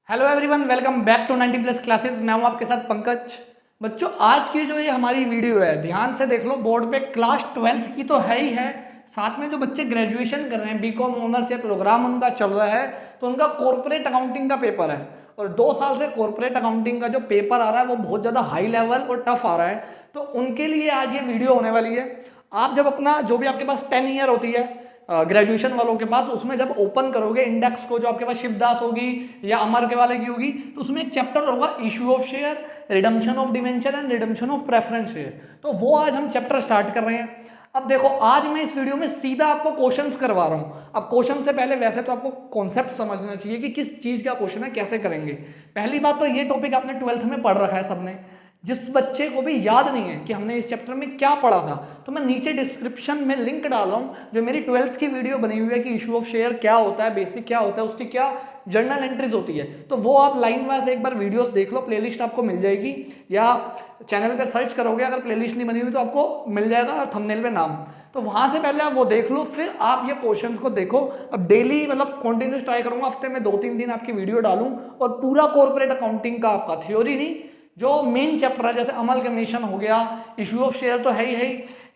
Hello everyone, welcome back to 90 plus classes. मैं हूं आपके साथ पंकज। बच्चों, आज की जो ये हमारी वीडियो है, ध्यान से देख लो। बोर्ड पे क्लास 12th की तो है ही है, साथ में जो बच्चे ग्रेजुएशन कर रहे हैं, बीकॉम ऑनर्स या प्रोग्राम उनका चल रहा है, तो उनका कॉर्पोरेट अकाउंटिंग का पेपर है। और 2 साल से कॉर्पोरेट अकाउंटिंग का जो पेपर आ रहा है वो बहुत ज़्यादा हाई लेवल और टफ आ रहा है, तो उनके लिए आज ये वीडियो होने वाली है। आप जब अपना जो भी आपके पास 10 ईयर होती है ग्रेजुएशन वालों के पास, उसमें जब ओपन करोगे इंडेक्स को, जो आपके पास शिवदास होगी या अमर के वाले की होगी, तो उसमें एक चैप्टर होगा issue of share, redemption of debenture and redemption of preference share. तो वो आज हम चैप्टर स्टार्ट कर रहे हैं। अब देखो, आज मैं इस वीडियो में सीधा आपको क्वेश्चंस करवा रहा हूं। अब क्वेश्चन से पहले वैसे तो आपको कॉन्सेप्ट समझना चाहिए कि किस चीज का क्वेश्चन है, कैसे करेंगे। पहली बात तो ये टॉपिक आपने 12th में पढ़ रखा है सबने। जिस बच्चे को भी याद नहीं है कि हमने इस चैप्टर में क्या पढ़ा था, तो मैं नीचे डिस्क्रिप्शन में लिंक डाल रहा हूँ, जो मेरी 12th की वीडियो बनी हुई है कि इशू ऑफ शेयर क्या होता है, बेसिक क्या होता है, उसकी क्या जर्नल एंट्रीज होती है। तो वो आप लाइन वाइज एक बार वीडियोस देख लो, प्लेलिस्ट आपको मिल जाएगी, या चैनल पे सर्च करोगे, अगर प्लेलिस्ट नहीं बनी हुई तो आपको मिल जाएगा थंबनेल पे नाम। तो वहां से पहले आप वो देख लो, फिर आप ये क्वेश्चन को देखो। अब डेली मतलब कंटिन्यूस ट्राई करूंगा, हफ्ते में 2-3 दिन आपकी वीडियो डालूं, और पूरा कॉर्पोरेट अकाउंटिंग का आपका थ्योरी नहीं, जो मेन चैप्टर है, जैसे अमलगमेशन हो गया, इशू ऑफ शेयर तो है ही,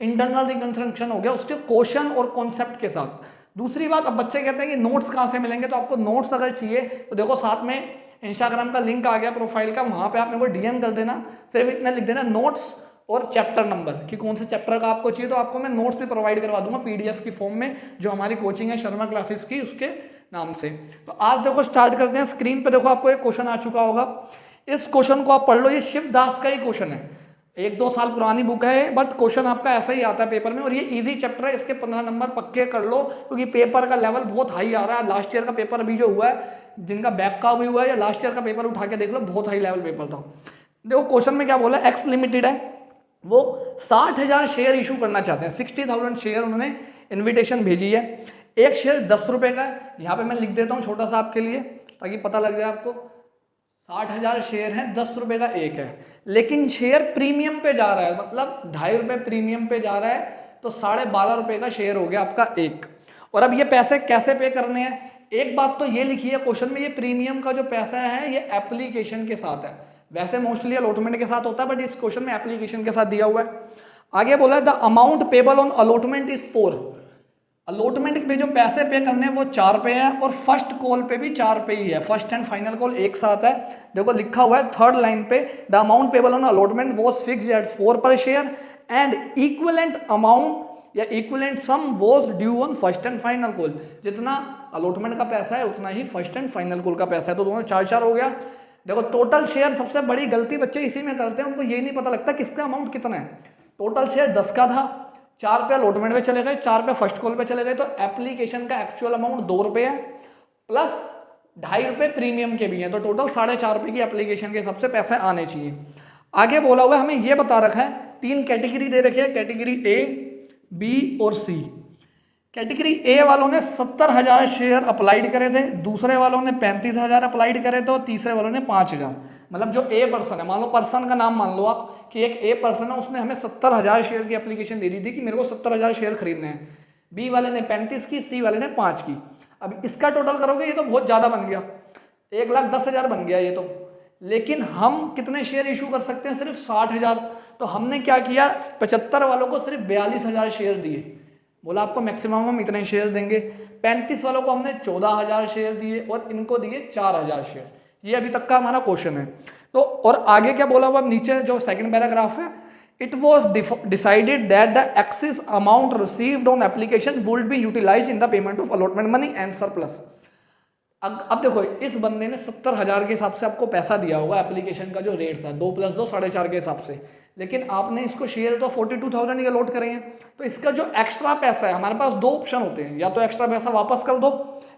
इंटरनल रिकंस्ट्रक्शन हो गया, उसके क्वेश्चन और कॉन्सेप्ट के साथ। दूसरी बात, अब बच्चे कहते हैं कि नोट्स कहाँ से मिलेंगे, तो आपको नोट्स अगर चाहिए तो देखो साथ में इंस्टाग्राम का लिंक आ गया प्रोफाइल का, वहाँ पे आपने को डीएम कर देना, सिर्फ इतना लिख देना नोट्स और चैप्टर नंबर कि कौन से चैप्टर का आपको चाहिए, तो आपको मैं नोट्स भी प्रोवाइड करवा दूंगा पीडीएफ की फॉर्म में, जो हमारी कोचिंग है शर्मा क्लासेस की, उसके नाम से। तो आज देखो स्टार्ट करते हैं। स्क्रीन पे देखो आपको एक क्वेश्चन आ चुका होगा, इस क्वेश्चन को आप पढ़ लो। ये शिवदास का ही क्वेश्चन है, 1-2 साल पुरानी बुक है, बट क्वेश्चन आपका ऐसा ही आता है पेपर में, और ये इजी चैप्टर है। इसके 15 नंबर पक्के कर लो, क्योंकि पेपर का लेवल बहुत हाई आ रहा है। लास्ट ईयर का पेपर अभी जो हुआ है, जिनका बैक का भी हुआ है, या लास्ट ईयर का पेपर उठा के देख लो, बहुत हाई लेवल पेपर था। देखो क्वेश्चन में क्या बोला, एक्स लिमिटेड है, वो 60,000 शेयर इशू करना चाहते हैं। 60,000 शेयर उन्होंने इन्विटेशन भेजी है। एक शेयर 10 रुपए का है। यहाँ पे मैं लिख देता हूँ छोटा सा आपके लिए, ताकि पता लग जाए आपको। 60,000 शेयर है, 10 रुपए का एक है, लेकिन शेयर प्रीमियम पे जा रहा है, मतलब 2.5 रुपए प्रीमियम पे जा रहा है, तो 12.5 रुपए का शेयर हो गया आपका एक। और अब ये पैसे कैसे पे करने हैं, एक बात तो ये लिखी है क्वेश्चन में, ये प्रीमियम का जो पैसा है ये एप्लीकेशन के साथ है। वैसे मोस्टली अलॉटमेंट के साथ होता है, बट इस क्वेश्चन में एप्लीकेशन के साथ दिया हुआ है। आगे बोला है the amount payable on allotment is 4। Allotment पे जो पैसे पे करने हैं वो 4 पे है, और फर्स्ट कॉल पे भी 4 पे ही है। फर्स्ट एंड फाइनल कॉल एक साथ है। देखो लिखा हुआ है थर्ड लाइन पे, the amount payable on allotment was fixed at 4 per share and equivalent amount या equivalent sum was due on first and final call. जितना अलॉटमेंट का पैसा है उतना ही फर्स्ट एंड फाइनल कॉल का पैसा है, तो दोनों 4-4 हो गया। देखो टोटल शेयर, सबसे बड़ी गलती बच्चे इसी में करते हैं, उनको ये नहीं पता लगता किसका अमाउंट कितना है। टोटल शेयर 10 का था, 4 पे अलॉटमेंट पे चले गए, 4 पे फर्स्ट कॉल पे चले गए, तो एप्लीकेशन का एक्चुअल अमाउंट 2 रुपए है, प्लस 2.5 रुपए प्रीमियम के भी हैं, तो टोटल 4.5 रुपए की एप्लीकेशन के हिसाब से पैसे आने चाहिए। आगे बोला हुआ हमें ये बता रखा है, 3 कैटेगरी दे रखी है, कैटेगरी ए, बी और सी। कैटेगरी ए वालों ने 70,000 शेयर अप्लाइड करे थे, दूसरे वालों ने 35,000 अप्लाइड करे थे, और तीसरे वालों ने 5,000। मतलब जो ए पर्सन है, मान लो पर्सन का नाम मान लो आप कि एक ए पर्सन है, उसने हमें 70,000 शेयर की एप्लीकेशन दे दी थी कि मेरे को 70,000 शेयर खरीदने हैं। बी वाले ने 35 की, सी वाले ने 5 की। अब इसका टोटल करोगे ये तो बहुत ज़्यादा बन गया, 1,10,000 बन गया ये तो। लेकिन हम कितने शेयर इशू कर सकते हैं, सिर्फ 60,000। तो हमने क्या किया, 75 वालों को सिर्फ 42,000 शेयर दिए, बोला आपको मैक्सिमम हम इतने शेयर देंगे। 35 वालों को हमने 14,000 शेयर दिए, और इनको दिए 4,000 शेयर। ये अभी तक का हमारा क्वेश्चन है। तो और आगे क्या बोला हुआ नीचे जो सेकंड पैराग्राफ है, it was decided that the excess amount received on application would be utilise in the payment of allotment money and surplus. अब देखो, इस बंदे ने 70,000 के हिसाब से आपको पैसा दिया होगा, एप्लीकेशन का जो रेट था 2 + 2 4.5 के हिसाब से, लेकिन आपने इसको शेयर तो 42,000 ही अलॉट करे हैं। तो इसका जो एक्स्ट्रा पैसा है, हमारे पास 2 ऑप्शन होते हैं, या तो एक्स्ट्रा पैसा वापस कर दो,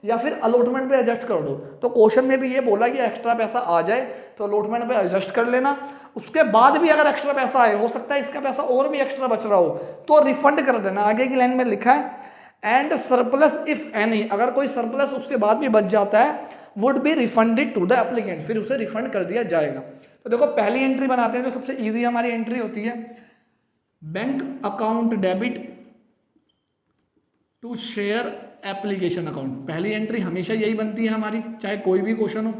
या फिर अलॉटमेंट पे एडजस्ट कर दो। तो क्वेश्चन में भी ये बोला कि एक्स्ट्रा पैसा आ जाए तो अलॉटमेंट पे एडजस्ट कर लेना, उसके बाद भी अगर एक्स्ट्रा पैसा आए, हो सकता है इसका पैसा और भी एक्स्ट्रा बच रहा हो, तो रिफंड कर देना। आगे की लाइन में लिखा है एंड सरप्लस इफ एनी, अगर कोई सरप्लस उसके बाद भी बच जाता है, would be refunded to the applicant, फिर उसे रिफंड कर दिया जाएगा। तो देखो पहली एंट्री बनाते हैं, जो सबसे इजी हमारी एंट्री होती है, bank account debit to share application account. पहली एंट्री हमेशा यही बनती है हमारी, चाहे कोई भी क्वेश्चन हो।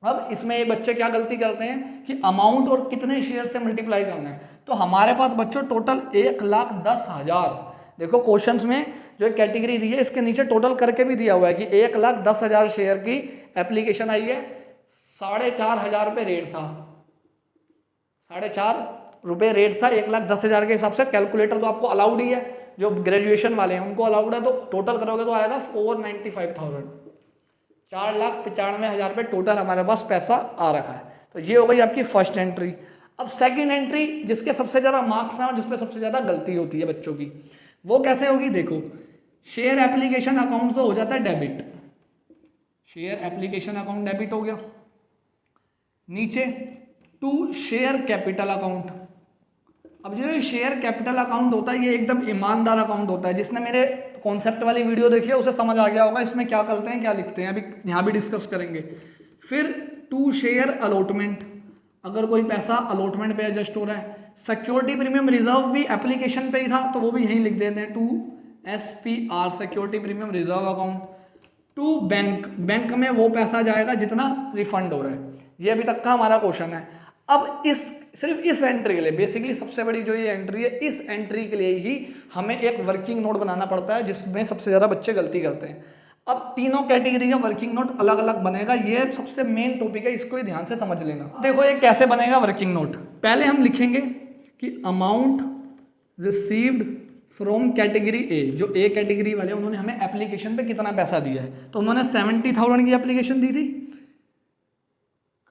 अब इसमें ये बच्चे क्या गलती करते हैं कि अमाउंट और कितने शेयर से मल्टीप्लाई करना है। तो हमारे पास बच्चों टोटल 1,10,000, देखो क्वेश्चंस में जो कैटेगरी दी है इसके नीचे टोटल करके भी दिया हुआ है कि 1,10,000 शेयर की एप्लीकेशन आई है, 4,500 रुपये रेट था, 4,500 रुपये रेट था 1,10,000 के हिसाब से। कैलकुलेटर तो आपको अलाउड ही है, जो ग्रेजुएशन वाले हैं उनको अलाउड है, तो टोटल करोगे तो आएगा 495,000, 4,95,000 रुपये टोटल हमारे पास पैसा आ रखा है। तो ये हो गई आपकी फर्स्ट एंट्री। अब सेकंड एंट्री जिसके सबसे ज़्यादा मार्क्स हैं और जिसपे सबसे ज़्यादा गलती होती है बच्चों की, वो कैसे होगी? देखो, शेयर एप्लीकेशन अकाउंट तो हो जाता है debit, share application account debit हो गया। नीचे टू शेयर कैपिटल अकाउंट। अब जो शेयर कैपिटल अकाउंट होता है ये एकदम ईमानदार अकाउंट होता है। जिसने मेरे कॉन्सेप्ट वाली वीडियो देखी है उसे समझ आ गया होगा इसमें क्या करते हैं क्या लिखते हैं, अभी यहाँ भी डिस्कस करेंगे। फिर टू शेयर अलॉटमेंट, अगर कोई पैसा अलॉटमेंट पे एडजस्ट हो रहा है। सिक्योरिटी प्रीमियम रिजर्व भी एप्लीकेशन पे ही था तो वो भी यहीं लिख देते हैं, to SPR security premium reserve account. To bank, bank में वो पैसा जाएगा जितना रिफंड हो रहा है। ये अभी तक का हमारा क्वेश्चन है। अब सिर्फ इस एंट्री के लिए, बेसिकली सबसे बड़ी जो ये एंट्री है, इस एंट्री के लिए ही हमें एक वर्किंग नोट बनाना पड़ता है जिसमें सबसे ज़्यादा बच्चे गलती करते हैं। अब तीनों कैटेगरी का वर्किंग नोट अलग अलग बनेगा, ये सबसे मेन टॉपिक है, इसको ही ध्यान से समझ लेना। देखो ये कैसे बनेगा वर्किंग नोट। पहले हम लिखेंगे कि amount received from category A, जो ए कैटेगरी वाले उन्होंने हमें एप्लीकेशन पे कितना पैसा दिया है। तो उन्होंने 70,000 की एप्लीकेशन दी थी,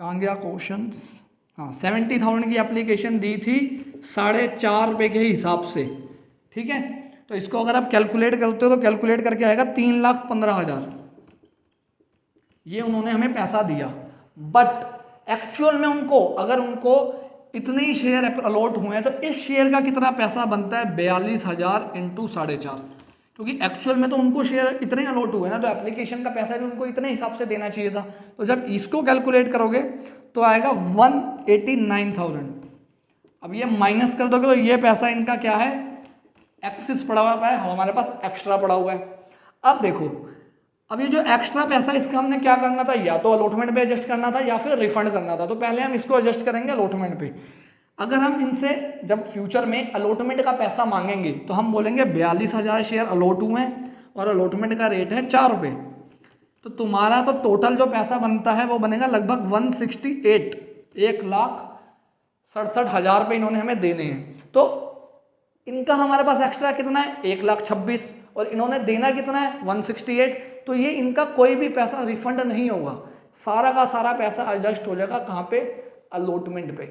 कहाँ गया क्वेश्चन, हाँ 70,000 की एप्लीकेशन दी थी 4.5 रुपये के हिसाब से, ठीक है। तो इसको अगर आप कैलकुलेट करते हो तो कैलकुलेट करके आएगा 3,15,000, ये उन्होंने हमें पैसा दिया। बट एक्चुअल में उनको, अगर उनको इतने ही शेयर अलॉट हुए हैं तो इस शेयर का कितना पैसा बनता है, 42,000 इंटू 4.5, क्योंकि एक्चुअल में तो उनको शेयर इतने अलॉट हुए ना, तो एप्लीकेशन का पैसा भी उनको इतने हिसाब से देना चाहिए था। तो जब इसको कैलकुलेट करोगे तो आएगा 189,000। अब ये माइनस कर दोगे तो ये पैसा इनका क्या है, एक्सिस पड़ा हुआ है, हमारे पास एक्स्ट्रा पड़ा हुआ है। अब देखो, अब ये जो एक्स्ट्रा पैसा इसका हमने क्या करना था, या तो अलॉटमेंट पे एडजस्ट करना था या फिर रिफंड करना था। तो पहले हम इसको एडजस्ट करेंगे अलॉटमेंट पे। अगर हम इनसे जब फ्यूचर में अलॉटमेंट का पैसा मांगेंगे तो हम बोलेंगे 42,000 शेयर अलॉट हुए हैं और अलॉटमेंट का रेट है 4 रुपये, तो तुम्हारा तो टोटल जो पैसा बनता है वो बनेगा लगभग 168, 1,67,000 रुपये इन्होंने हमें देने हैं। तो इनका हमारे पास एक्स्ट्रा कितना है, 1,26,000, और इन्होंने देना कितना है 168। तो ये इनका कोई भी पैसा रिफंड नहीं होगा, सारा का सारा पैसा एडजस्ट हो जाएगा कहाँ पे, अलॉटमेंट पे।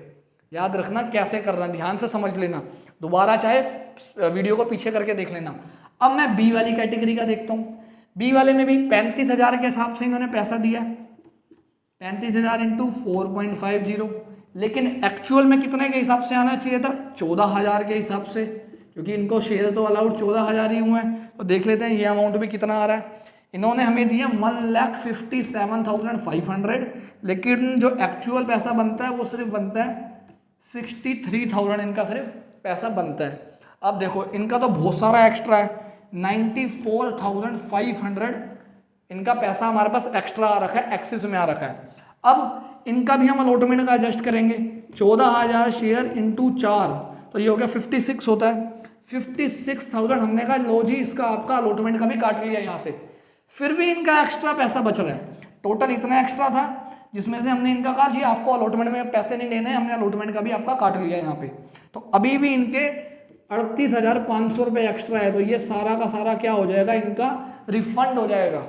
याद रखना कैसे करना, ध्यान से समझ लेना, दोबारा चाहे वीडियो को पीछे करके देख लेना। अब मैं बी वाली कैटेगरी का देखता हूँ। बी वाले में भी 35,000 के हिसाब से इन्होंने पैसा दिया, 35,000 इंटू 4.50, लेकिन एक्चुअल में कितने के हिसाब से आना चाहिए था, 14,000 के हिसाब से, क्योंकि इनको शेयर तो अलाउड 14,000 ही हुए हैं। तो देख लेते हैं ये अमाउंट भी कितना आ रहा है। इन्होंने हमें दिया 1,57,500, लेकिन जो एक्चुअल पैसा बनता है वो सिर्फ बनता है 63,000, इनका सिर्फ पैसा बनता है। अब देखो इनका तो बहुत सारा एक्स्ट्रा है, 94,500 इनका पैसा हमारे पास एक्स्ट्रा आ रखा है, एक्सिस में आ रखा है। अब इनका भी हम अलॉटमेंट का एडजस्ट करेंगे, 14,000 शेयर इंटू 4, तो ये हो गया 56 होता है। 56,000 हमने कहा लो जी, इसका आपका अलॉटमेंट का भी काट लिया यहाँ से। फिर भी इनका एक्स्ट्रा पैसा बच रहा है, टोटल इतना एक्स्ट्रा था जिसमें से हमने इनका कहा जी आपको अलॉटमेंट में पैसे नहीं लेने, हमने अलॉटमेंट का भी आपका काट लिया यहाँ पे। तो अभी भी इनके 38,500 रुपये एक्स्ट्रा है, तो ये सारा का सारा क्या हो जाएगा, इनका रिफंड हो जाएगा।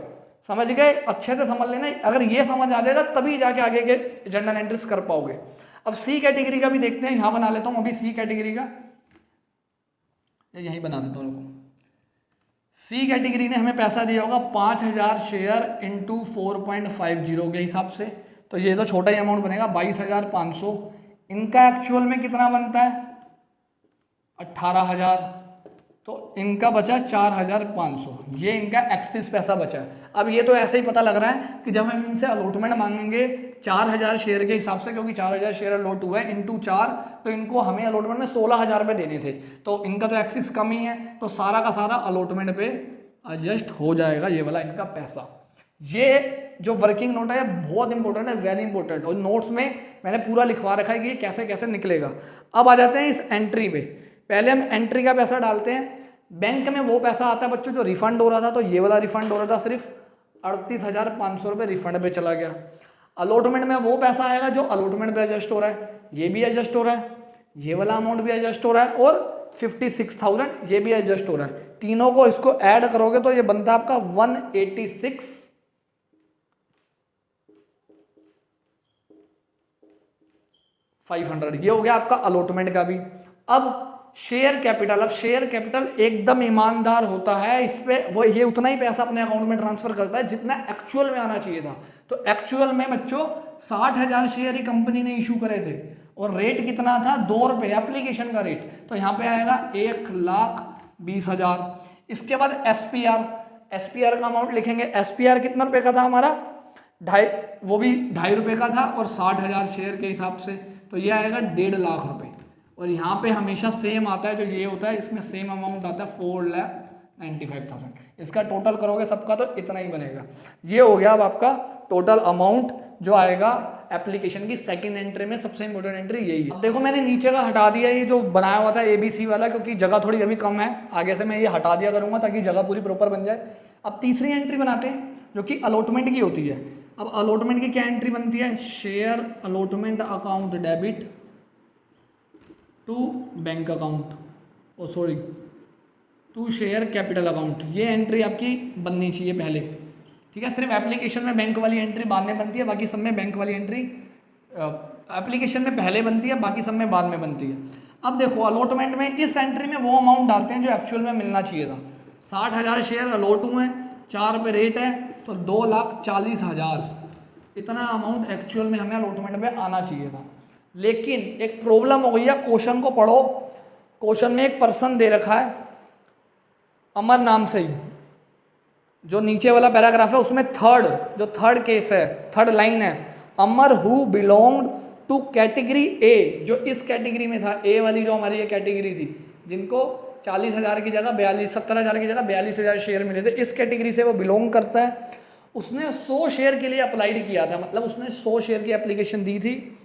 समझ गए, अच्छे से समझ लेना, अगर ये समझ आ जाएगा तभी जाके आगे के जनरल एंट्रीज कर पाओगे। अब सी कैटेगरी का भी देखते हैं, यहाँ बना लेता हूँ अभी सी कैटेगरी का, यहीं बना देता हूँ। सी कैटेगरी ने हमें पैसा दिया होगा 5,000 शेयर इंटू 4.50 के हिसाब से, तो ये तो छोटा ही अमाउंट बनेगा 22,500। इनका एक्चुअल में कितना बनता है 18,000, तो इनका बचा 4,500, ये इनका एक्सिस पैसा बचा है। अब ये तो ऐसे ही पता लग रहा है कि जब हम इनसे अलॉटमेंट मांगेंगे 4,000 शेयर के हिसाब से, क्योंकि 4,000 शेयर अलॉट हुआ है इंटू 4, तो इनको हमें अलॉटमेंट में 16,000 रुपये देने थे, तो इनका तो एक्सिस कम ही है, तो सारा का सारा अलॉटमेंट पे एडजस्ट हो जाएगा ये वाला इनका पैसा। ये जो वर्किंग नोट है बहुत इंपॉर्टेंट है, वेरी इंपॉर्टेंट, और नोट्स में मैंने पूरा लिखवा रखा है कि ये कैसे कैसे निकलेगा। अब आ जाते हैं इस एंट्री पे। पहले हम एंट्री का पैसा डालते हैं। बैंक में वो पैसा आता है बच्चों जो रिफंड हो रहा था, तो ये वाला रिफंड हो रहा था, सिर्फ 38,500 रुपये रिफंड पे चला गया। अलॉटमेंट में वो पैसा आएगा जो अलॉटमेंट पे एडजस्ट हो रहा है, ये भी एडजस्ट हो रहा है, ये वाला अमाउंट भी एडजस्ट हो रहा है, और 56,000 ये भी एडजस्ट हो रहा है। तीनों को इसको ऐड करोगे तो ये बनता है आपका 186,500। ये हो गया आपका अलॉटमेंट का भी। अब शेयर कैपिटल, अब शेयर कैपिटल एकदम ईमानदार होता है, इस पे वो ये उतना ही पैसा अपने अकाउंट में ट्रांसफर करता है जितना एक्चुअल में आना चाहिए था। तो एक्चुअल में बच्चों 60,000 शेयर ही कंपनी ने इशू करे थे, और रेट कितना था, 2 रुपये एप्लीकेशन का रेट, तो यहाँ पे आएगा 1,20,000। इसके बाद एसपीआर का अमाउंट लिखेंगे। एसपीआर कितना रुपये का था हमारा, वो भी 2.5 रुपये का था, और 60,000 शेयर के हिसाब से तो ये आएगा 1.5 लाख रुपये। और यहाँ पे हमेशा सेम आता है, जो ये होता है इसमें सेम अमाउंट आता है 4,95,000। इसका टोटल करोगे सबका तो इतना ही बनेगा। ये हो गया अब आपका टोटल अमाउंट जो आएगा एप्लीकेशन की सेकंड एंट्री में। सबसे इंपॉर्टेंट एंट्री यही है। अब देखो मैंने नीचे का हटा दिया, ये जो बनाया हुआ था ABC वाला, क्योंकि जगह थोड़ी अभी कम है, आगे से मैं ये हटा दिया करूँगा ताकि जगह पूरी प्रॉपर बन जाए। अब तीसरी एंट्री बनाते हैं जो कि अलॉटमेंट की होती है। अब अलॉटमेंट की क्या एंट्री बनती है, share allotment account debit to bank account, to share capital account. ये एंट्री आपकी बननी चाहिए पहले, ठीक है। सिर्फ एप्लीकेशन में बैंक वाली एंट्री बाद में बनती है, बाकी सब में बैंक वाली एंट्री एप्लीकेशन में पहले बनती है, बाकी सब में बाद में बनती है। अब देखो अलॉटमेंट में इस एंट्री में वो अमाउंट डालते हैं जो एक्चुअल में मिलना चाहिए था। 60,000 शेयर अलॉट हुए हैं, 4 रुपये रेट है, तो 2,40,000 इतना अमाउंट एक्चुअल में हमें अलॉटमेंट में आना चाहिए था। लेकिन एक प्रॉब्लम हो गई है, क्वेश्चन को पढ़ो। क्वेश्चन में एक पर्सन दे रखा है अमर नाम से ही, जो नीचे वाला पैराग्राफ है उसमें थर्ड केस है, थर्ड लाइन है, Amar who belonged to category A, जो इस कैटेगरी में था, ए वाली जो हमारी ये कैटेगरी थी, जिनको 40,000 की जगह 70,000 की जगह 42,000 शेयर मिले थे, इस कैटेगरी से वो बिलोंग करता है। उसने 100 शेयर के लिए अप्लाइड किया था, मतलब उसने 100 शेयर की एप्लीकेशन दी थी,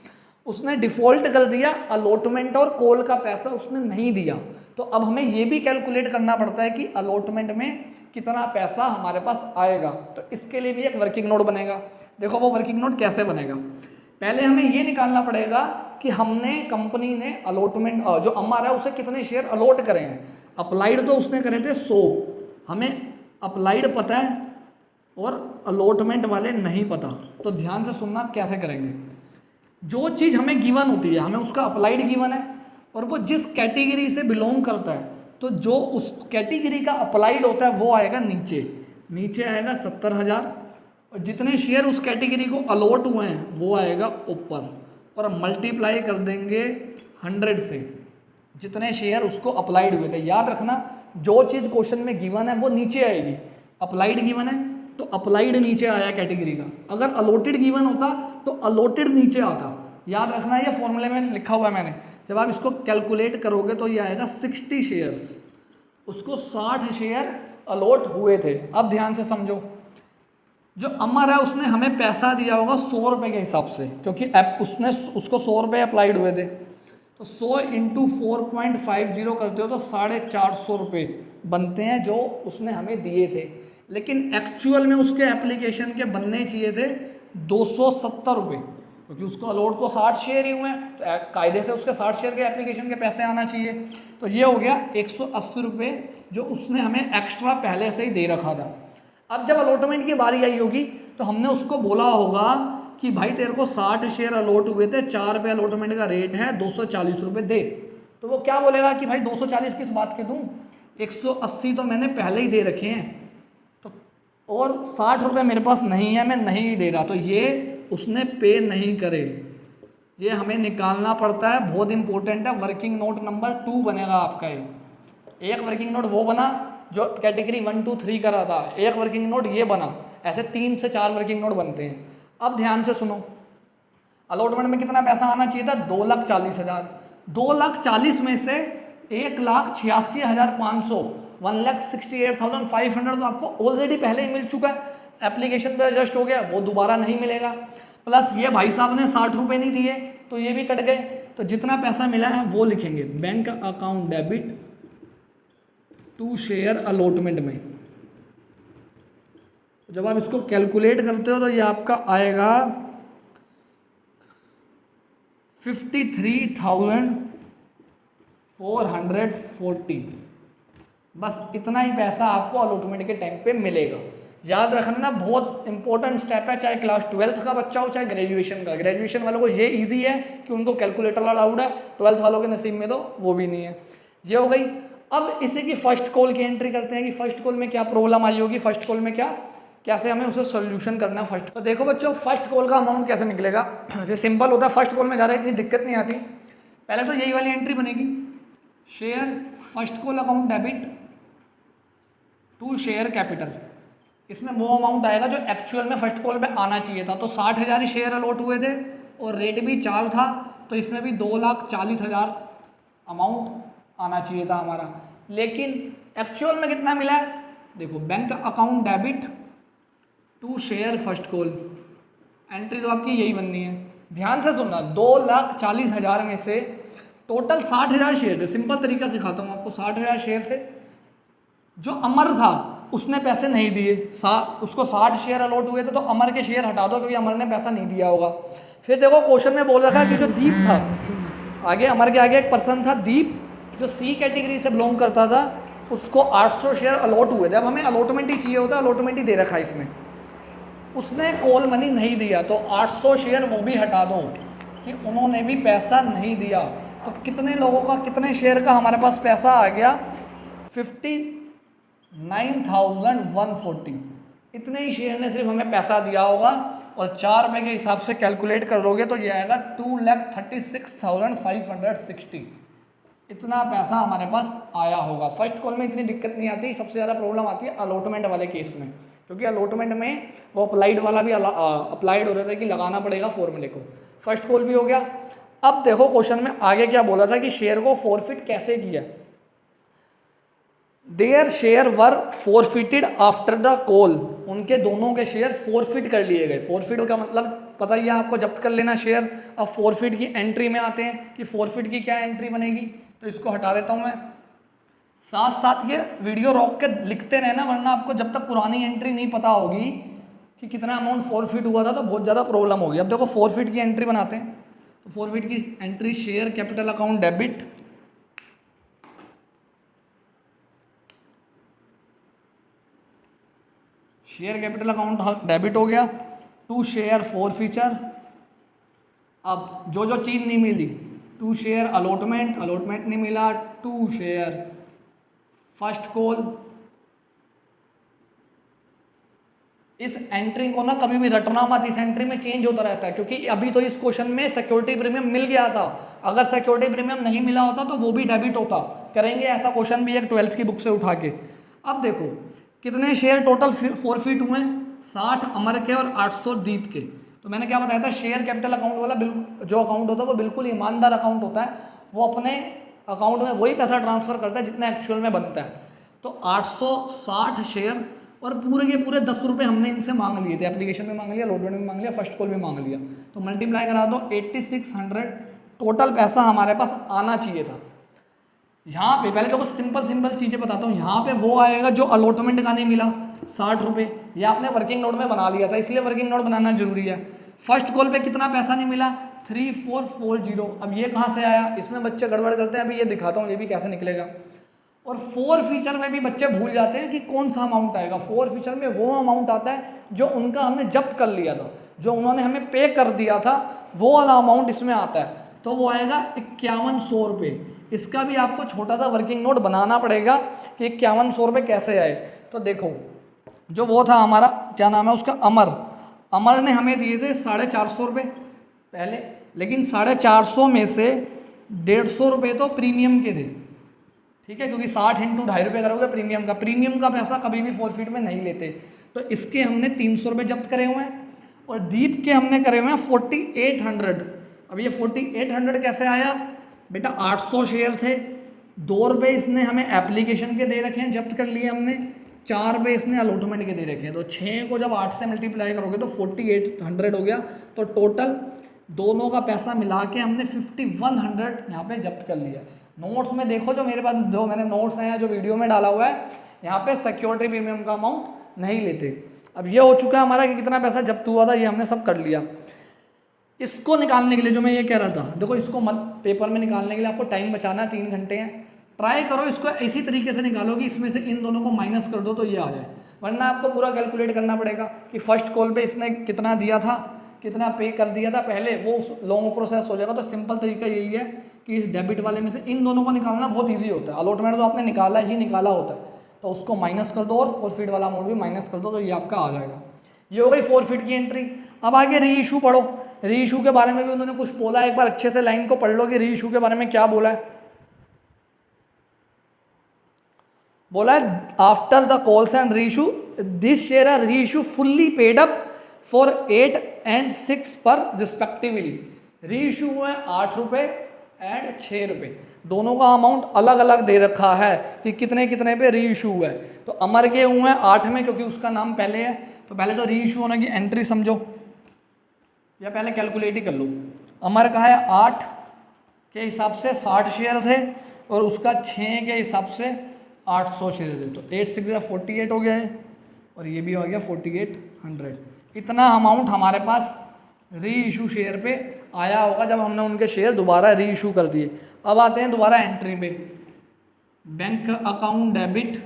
उसने डिफ़ॉल्ट कर दिया, अलॉटमेंट और कॉल का पैसा उसने नहीं दिया। तो अब हमें ये भी कैलकुलेट करना पड़ता है कि अलॉटमेंट में कितना पैसा हमारे पास आएगा। तो इसके लिए भी एक वर्किंग नोट बनेगा। देखो वो वर्किंग नोट कैसे बनेगा, पहले हमें ये निकालना पड़ेगा कि हमने कंपनी ने अलॉटमेंट जो अमर है उसे कितने शेयर अलॉट करे हैं। अप्लाइड तो उसने करे थे 100, हमें अप्लाइड पता है और अलॉटमेंट वाले नहीं पता। तो ध्यान से सुनना कैसे करेंगे। जो चीज़ हमें गिवन होती है, हमें उसका अप्लाइड गिवन है और वो जिस कैटेगरी से बिलोंग करता है, तो जो उस कैटेगरी का अप्लाइड होता है वो आएगा नीचे आएगा 70,000, और जितने शेयर उस कैटेगरी को अलॉट हुए हैं वो आएगा ऊपर, और मल्टीप्लाई कर देंगे 100 से, जितने शेयर उसको अप्लाइड हुए थे। याद रखना जो चीज़ क्वेश्चन में गिवन है वो नीचे आएगी। अप्लाइड गिवन है तो अप्लाइड नीचे आया कैटेगरी का, अगर अलॉटेड गिवन होता तो अलॉटेड नीचे आता। याद रखना ये फॉर्मूले में लिखा हुआ है मैंने। जब आप इसको कैलकुलेट करोगे तो ये आएगा 60 शेयर्स, उसको 60 शेयर अलॉट हुए थे। अब ध्यान से समझो, जो अमर है उसने हमें पैसा दिया होगा 100 रुपये के हिसाब से, क्योंकि उसने उसको 100 रुपये अप्लाइड हुए थे, तो 100 इंटू 4.50 करते हो तो 450 रुपये बनते हैं जो उसने हमें दिए थे। लेकिन एक्चुअल में उसके एप्लीकेशन के बनने चाहिए थे 270 रुपये, क्योंकि उसको अलॉट तो 60 शेयर ही हुए हैं, तो कायदे से उसके 60 शेयर के एप्लीकेशन के पैसे आना चाहिए। तो ये हो गया 180 रुपये जो उसने हमें एक्स्ट्रा पहले से ही दे रखा था। अब जब अलॉटमेंट की बारी आई होगी तो हमने उसको बोला होगा कि भाई तेरे को 60 शेयर अलॉट हुए थे, 4 रुपये अलॉटमेंट का रेट है, 240 रुपये दे। तो वो क्या बोलेगा कि भाई 240 किस बात के दूँ, 180 तो मैंने पहले ही दे रखे हैं, तो और 60 रुपये मेरे पास नहीं है, मैं नहीं दे रहा, तो ये उसने पे नहीं करे। ये हमें निकालना पड़ता है, बहुत इंपॉर्टेंट है। वर्किंग नोट नंबर 2 बनेगा आपका ये। एक वर्किंग नोट वो बना जो कैटेगरी 1, 2, 3 करा था, एक वर्किंग नोट ये बना, ऐसे 3 से 4 वर्किंग नोट बनते हैं। अब ध्यान से सुनो, अलॉटमेंट में कितना पैसा आना चाहिए था, 2,40,000। 2,40,000 में से 1,86,500 1,68,500 तो आपको ऑलरेडी पहले ही मिल चुका है। एप्लीकेशन पे एडजस्ट हो गया, वो दोबारा नहीं मिलेगा। प्लस ये भाई साहब ने 60 रुपये नहीं दिए तो ये भी कट गए, तो जितना पैसा मिला है वो लिखेंगे bank account debit to share allotment में। जब आप इसको कैलकुलेट करते हो तो ये आपका आएगा 53,440। बस इतना ही पैसा आपको अलॉटमेंट के टाइम पे मिलेगा। याद रखना ना, बहुत इंपॉर्टेंट स्टेप है, चाहे क्लास 12th का बच्चा हो चाहे ग्रेजुएशन का। ग्रेजुएशन वालों को ये इजी है कि उनको कैलकुलेटर अलाउड है, 12th वालों के नसीब में तो वो भी नहीं है। ये हो गई। अब इसी की फर्स्ट कॉल की एंट्री करते हैं कि फर्स्ट कॉल में क्या प्रॉब्लम आई होगी, फर्स्ट कॉल में क्या कैसे हमें उसे सोल्यूशन करना है फर्स्ट। तो देखो बच्चों, फर्स्ट कॉल का अमाउंट कैसे निकलेगा, ये सिंपल होता है। फर्स्ट कॉल में ज़्यादा इतनी दिक्कत नहीं आती। पहले तो यही वाली एंट्री बनेगी, share first call account debit to share capital. इसमें वो अमाउंट आएगा जो एक्चुअल में फर्स्ट कॉल पे आना चाहिए था। तो 60,000 शेयर अलॉट हुए थे और रेट भी 4 था, तो इसमें भी 2,40,000 अमाउंट आना चाहिए था हमारा। लेकिन एक्चुअल में कितना मिला है, देखो bank account debit to share first call, entry तो आपकी यही बननी है। ध्यान से सुनना, 2,40,000 में से टोटल 60,000 शेयर थे। सिंपल तरीका सिखाता हूँ आपको। 60,000 शेयर थे, जो अमर था उसने पैसे नहीं दिए, उसको 60 शेयर अलॉट हुए थे, तो अमर के शेयर हटा दो क्योंकि अमर ने पैसा नहीं दिया होगा। फिर देखो क्वेश्चन में बोल रखा कि जो दीप था, आगे अमर के आगे एक पर्सन था दीप, जो सी कैटेगरी से बिलोंग करता था, उसको 800 शेयर अलॉट हुए थे। अब हमें अलॉटमेंट ही चाहिए होता है, अलॉटमेंट ही दे रखा है इसने। उसने कॉल मनी नहीं दिया, तो 800 शेयर वो भी हटा दो कि उन्होंने भी पैसा नहीं दिया। तो कितने लोगों का, कितने शेयर का हमारे पास पैसा आ गया, 59,140। इतने ही शेयर ने सिर्फ हमें पैसा दिया होगा। और 4 रुपये के हिसाब से कैलकुलेट कर लोगे तो ये आएगा 2,36,560। इतना पैसा हमारे पास आया होगा। फर्स्ट कॉल में इतनी दिक्कत नहीं आती, सबसे ज़्यादा प्रॉब्लम आती है अलॉटमेंट वाले केस में, क्योंकि अलॉटमेंट में वो अप्लाइड वाला भी अप्लाइड हो रहा था कि लगाना पड़ेगा फॉर्मूले को। फर्स्ट कॉल भी हो गया। अब देखो क्वेश्चन में आगे क्या बोला था कि शेयर को फॉरफिट कैसे किया। Their share were forfeited after the call. उनके दोनों के शेयर फॉरफिट कर लिए गए। फॉरफिट का मतलब पता ही है आपको, जब्त कर लेना शेयर। अब फॉरफिट की एंट्री में आते हैं कि फॉरफिट की क्या एंट्री बनेगी, तो इसको हटा देता हूं मैं। साथ साथ ये वीडियो रोक के लिखते रहना, वरना आपको जब तक पुरानी एंट्री नहीं पता होगी कि कितना अमाउंट फॉरफिट हुआ था तो बहुत ज़्यादा प्रॉब्लम होगी। अब देखो फॉरफिट की एंट्री बनाते हैं। तो फॉरफिट की entry, share capital account debit, share capital account debit हो गया, टू शेयर फॉरफीचर। अब जो जो चीज़ नहीं मिली, टू शेयर अलॉटमेंट, अलॉटमेंट नहीं मिला, टू शेयर फर्स्ट कॉल। इस एंट्री को ना कभी भी रटना मत, इस एंट्री में चेंज होता रहता है, क्योंकि अभी तो इस क्वेश्चन में सिक्योरिटी प्रीमियम मिल गया था। अगर सिक्योरिटी प्रीमियम नहीं मिला होता तो वो भी डेबिट होता। करेंगे ऐसा क्वेश्चन भी एक 12th की बुक से उठा के। अब देखो कितने शेयर टोटल फॉरफिट हुए, 60 अमर के और 800 दीप के। तो मैंने क्या बताया था, शेयर कैपिटल अकाउंट वाला बिल्कुल जो अकाउंट होता है वो बिल्कुल ईमानदार अकाउंट होता है। वो अपने अकाउंट में वही पैसा ट्रांसफर करता है जितना एक्चुअल में बनता है। तो 860 शेयर और पूरे के पूरे 10 रुपये हमने इनसे मांग लिए थे। एप्लीकेशन में मांग लिया, अलॉटमेंट में मांग लिया, फर्स्ट कॉल में मांग लिया। तो मल्टीप्लाई करा दो, 8600 टोटल पैसा हमारे पास आना चाहिए था। यहाँ पे पहले तो सिंपल चीज़ें बताता हूँ। यहाँ पे वो आएगा जो अलॉटमेंट का नहीं मिला, 60 रुपये। ये आपने वर्किंग नोट में बना लिया था, इसलिए वर्किंग नोट बनाना जरूरी है। फर्स्ट कॉल पे कितना पैसा नहीं मिला, 3440। अब ये कहाँ से आया, इसमें बच्चे गड़बड़ करते हैं। अभी ये दिखाता हूँ ये भी कैसे निकलेगा। और फोर फीचर में भी बच्चे भूल जाते हैं कि कौन सा अमाउंट आएगा। फोर फीचर में वो अमाउंट आता है जो उनका हमने जब्त कर लिया था, जो उन्होंने हमें पे कर दिया था, वो वाला अमाउंट इसमें आता है। तो वो आएगा 5100 रुपये। इसका भी आपको छोटा सा वर्किंग नोट बनाना पड़ेगा कि 5100 रुपये कैसे आए। तो देखो जो वो था हमारा, क्या नाम है उसका, अमर ने हमें दिए थे 450 रुपये पहले, लेकिन 450 में से 150 रुपये तो प्रीमियम के थे, ठीक है, क्योंकि 60 × 2.5 रुपये करोगे प्रीमियम का। प्रीमियम का पैसा कभी भी फॉरफिट में नहीं लेते। तो इसके हमने 300 रुपये जब्त करे हुए हैं और दीप के हमने करे हुए हैं 4800। अब ये 4800 कैसे आया बेटा, 800 शेयर थे, 2 रुपये इसने हमें एप्लीकेशन के दे रखे हैं, जब्त कर लिए हमने, 4 पे इसने अलॉटमेंट के दे रखे हैं, तो 6 को जब 8 से मल्टीप्लाई करोगे तो 4800 हो गया। तो टोटल दोनों का पैसा मिला के हमने 5100 यहाँ पे जब्त कर लिया। नोट्स में देखो जो मेरे पास जो मैंने नोट्स हैं या जो वीडियो में डाला हुआ है, यहाँ पे सिक्योरिटी प्रीमियम का अमाउंट नहीं लेते। अब ये हो चुका है हमारा कि कितना पैसा जब्त हुआ था, ये हमने सब कर लिया। इसको निकालने के लिए जो मैं ये कह रहा था, देखो इसको मत पेपर में निकालने के लिए आपको टाइम बचाना है, 3 घंटे हैं। ट्राई करो इसको इसी तरीके से निकालो कि इसमें से इन दोनों को माइनस कर दो तो ये आ जाए, वरना आपको पूरा कैलकुलेट करना पड़ेगा कि फर्स्ट कॉल पे इसने कितना दिया था, कितना पे कर दिया था पहले, वो लॉन्ग प्रोसेस हो जाएगा। तो सिंपल तरीका यही है कि इस डेबिट वाले में से इन दोनों को निकालना बहुत ईजी होता है। अलॉटमेंट तो आपने निकाला ही निकाला होता है, तो उसको माइनस कर दो और फॉरफिट वाला अमाउंट भी माइनस कर दो, तो ये आपका आ जाएगा। ये हो गई फॉरफिट की एंट्री। अब आगे री इशू पढ़ो। री इशू के बारे में भी उन्होंने कुछ बोला, एक बार अच्छे से लाइन को पढ़ लो कि री इशू के बारे में क्या बोला है। बोला है after the calls and re issue this share are री issue fully paid up for 8 and 6 पर रिस्पेक्टिवली। री इशू हुए 8 रुपये एंड 6 रुपये, दोनों का अमाउंट अलग अलग दे रखा है कि कितने कितने पे री इशू हुआ है। तो अमर के हुए हैं 8 में, क्योंकि उसका नाम पहले है, तो पहले तो री इशू होने की एंट्री समझो या पहले कैलकुलेट ही कर लो। अमर का है 8 के हिसाब से 60 शेयर थे और उसका 6 के हिसाब से 800 शेयर थे, तो 8 6 48 हो गया है और ये भी हो गया 4800। इतना अमाउंट हमारे पास री इशू शेयर पे आया होगा जब हमने उनके शेयर दोबारा री इशू कर दिए। अब आते हैं दोबारा एंट्री पे। Bank account debit,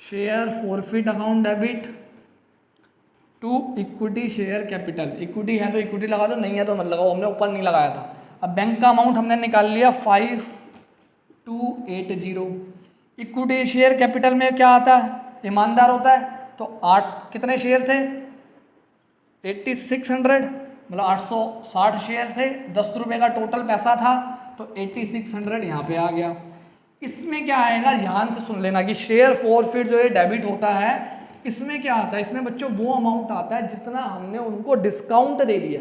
share forfeit account debit to equity share capital. Equity है तो इक्विटी लगा दो, नहीं है तो मत लगाओ, हमने ऊपर नहीं लगाया था। अब बैंक का अमाउंट हमने निकाल लिया 5280। इक्विटी शेयर कैपिटल में क्या आता है, ईमानदार होता है, तो 8 कितने शेयर थे 8600, मतलब 860 शेयर थे, 10 रुपये का टोटल पैसा था, तो 8600 यहाँ पे आ गया। इसमें क्या आएगा ध्यान से सुन लेना कि शेयर फॉरफिट जो है डेबिट होता है, इसमें क्या आता है, इसमें बच्चों वो अमाउंट आता है जितना हमने उनको डिस्काउंट दे दिया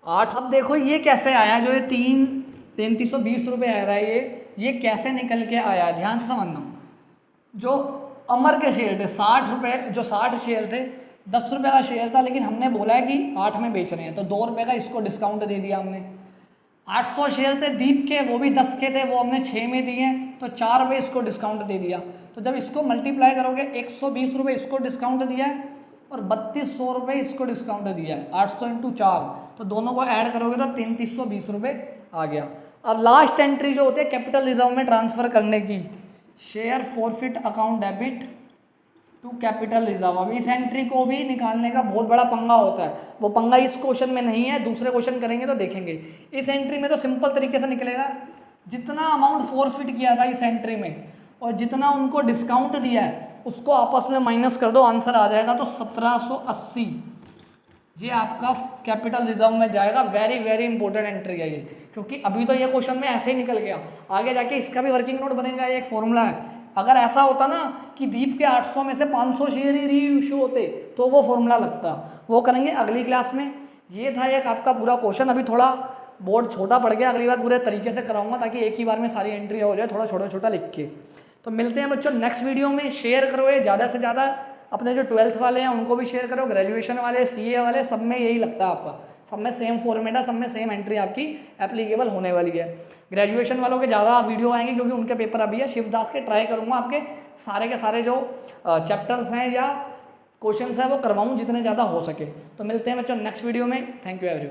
8। अब देखो ये कैसे आया, जो ये 3320 रुपये आ रहा है, ये कैसे निकल के आया, ध्यान से समझना। जो अमर के शेयर थे 60 रुपये, जो 60 शेयर थे 10 रुपये का शेयर था, लेकिन हमने बोला है कि 8 में बेच रहे हैं, तो 2 रुपये का इसको डिस्काउंट दे दिया हमने। 800 शेयर थे दीप के, वो भी 10 के थे, वो हमने 6 में दिए, तो 4 रुपये इसको डिस्काउंट दे दिया। तो जब इसको मल्टीप्लाई करोगे 120 रुपये इसको डिस्काउंट दिया है और 3200 रुपये इसको डिस्काउंट दिया है, 800 × 4, तो दोनों को ऐड करोगे तो 3320 रुपये आ गया। अब लास्ट एंट्री जो होती है कैपिटल रिजर्व में ट्रांसफ़र करने की, share forfeit account debit to capital reserve. अब इस एंट्री को भी निकालने का बहुत बड़ा पंगा होता है, वो पंगा इस क्वेश्चन में नहीं है, दूसरे क्वेश्चन करेंगे तो देखेंगे। इस एंट्री में तो सिंपल तरीके से निकलेगा, जितना अमाउंट फॉरफिट किया था इस एंट्री में और जितना उनको डिस्काउंट दिया है उसको आपस में माइनस कर दो, आंसर आ जाएगा तो 1780। ये आपका कैपिटल रिजर्व में जाएगा। वेरी वेरी इंपॉर्टेंट एंट्री है ये, क्योंकि अभी तो ये क्वेश्चन में ऐसे ही निकल गया, आगे जाके इसका भी वर्किंग नोट बनेगा, ये एक फॉर्मूला है। अगर ऐसा होता ना कि दीप के 800 में से 500 शेयर ही री इशू होते तो वो फॉर्मूला लगता, वो करेंगे अगली क्लास में। ये था एक आपका पूरा क्वेश्चन, अभी थोड़ा बोर्ड छोटा पड़ गया, अगली बार पूरे तरीके से कराऊंगा ताकि एक ही बार में सारी एंट्री हो जाए, थोड़ा छोटा छोटा लिख के। तो मिलते हैं बच्चों नेक्स्ट वीडियो में। शेयर करो ये ज़्यादा से ज़्यादा, अपने जो 12th वाले हैं उनको भी शेयर करो, ग्रेजुएशन वाले, CA वाले, सब में यही लगता है आपका, सब में सेम फॉर्मेट है, सब में सेम एंट्री आपकी एप्लीकेबल होने वाली है। ग्रेजुएशन वालों के ज़्यादा वीडियो आएंगे क्योंकि उनके पेपर अभी है। शिवदास के ट्राई करूँगा आपके सारे के सारे जो चैप्टर्स हैं या क्वेश्चंस हैं वो करवाऊँ जितने ज़्यादा हो सके। तो मिलते हैं बच्चों नेक्स्ट वीडियो में। Thank you everyone.